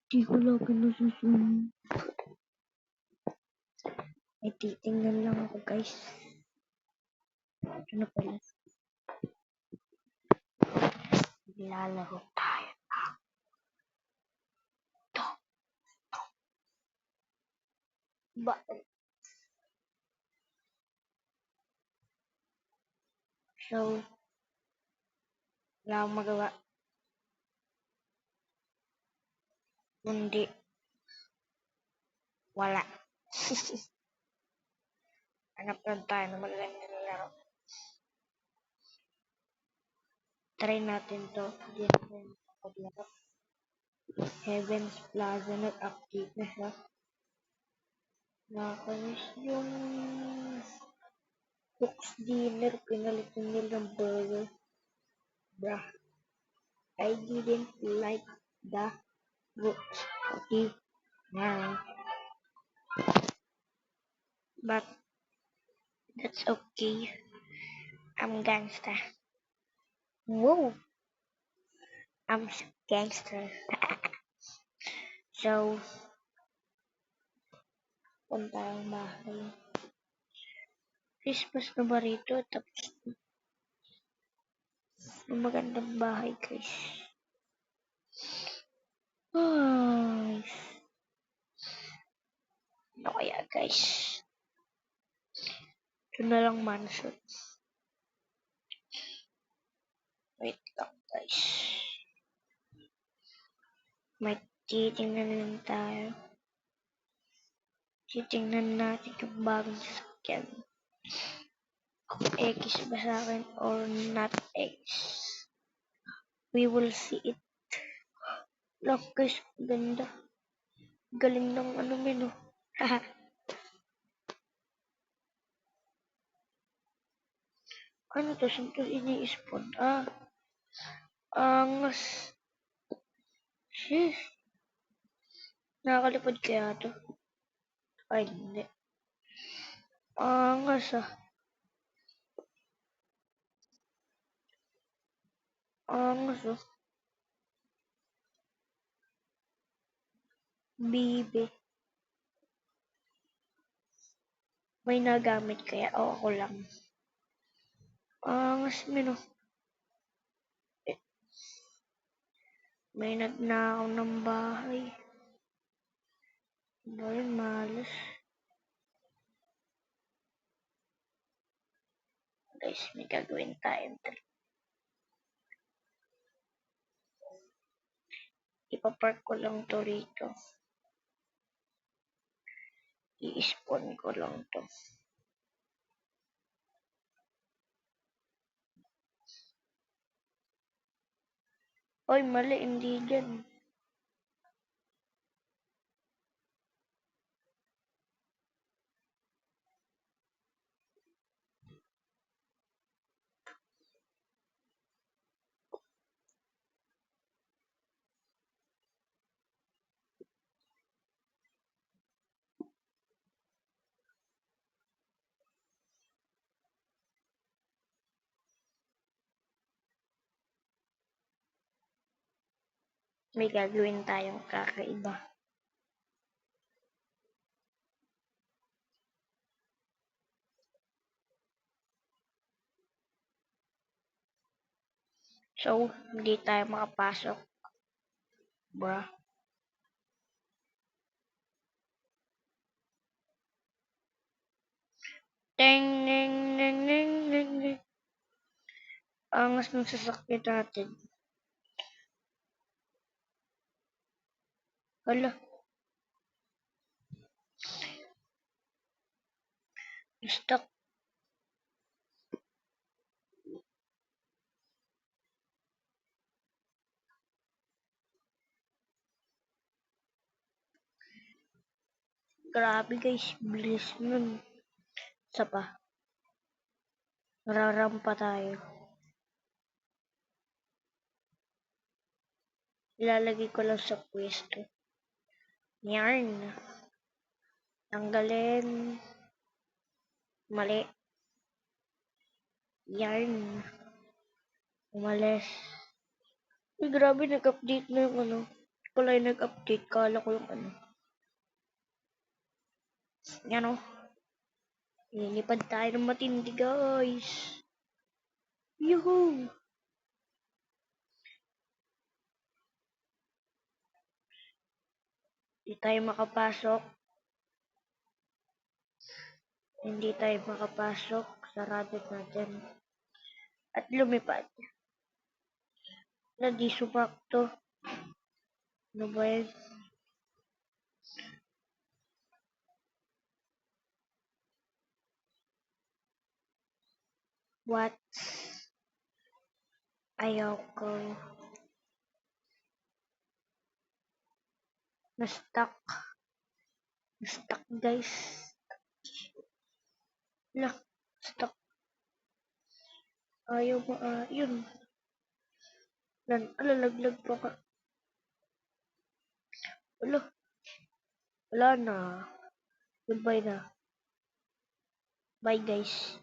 Di ko lagi nasusunod. May titingnan lang ako, guys. Ito na pala. Lalaro tayo. Ito. Ba? So, wala akong magawa. Kundi, wala. Hanap lang tayo na maganda na laro. Try natin to. Hindi natin paglaro. Heaven's Plaza nag-update na siya. Nakakamiss yung Cook's Dinner. Pinalitan nila ng burger. Bruh. I didn't like the Cook's Dinner. But, that's okay. I'm gangsta. Whoa! I'm gangster. So, punta ang bahay. Christmas na ba rito? Tapos, ang magandang bahay, guys. Ay. Ano kaya, guys? Ito na lang mansion. Wait lang, guys. May titingnan lang tayo. Titingnan natin yung bagong sasakyan. Kung X ba sa akin or not X. We will see it. Look, guys, ganda. Galing ng ano menu. Haha. Ano to? Saan to ini-spawn? Angas. Sheesh. Nakakalipad kaya to? Ay, hindi. Angas Angas Bibe. May nagamit kaya o ako lang. Angas mino. May nagnakaw ng bahay. Ba yun, malas. Guys, may gagawin tayong trip. Ipapark ko lang to rito. I-spawn ko lang to. Oy, mali, hindi dyan. May gagawin tayong kakaiba. So, hindi tayo makapasok. Bruh. Ding, ding, ding, ding, ding, ding. Angas ng sasakyan natin. Hala. Stuck. Grabe guys, bilis nun. Isa pa. Nararampa tayo. Ilalagay ko lang sa pwesto. Yarn. Tanggalin. Mali. Yarn. Umalis. Uy, grabe, nag-update na yung ano. ko lang nag-update, kala ko yung ano. Yan o. Lilipad tayo ng matindi, guys. Yuhuu! Hindi tayo makapasok. Hindi tayo makapasok. Sarado natin. At lumipad. Na di sumakto. Ano ba yan? What? Ayaw ko. Na-stuck. Na-stuck, guys. Lah, stuck. Ayaw mo, yun. Alalaglag pa ka. Wala. Wala na. Goodbye na. Bye, guys.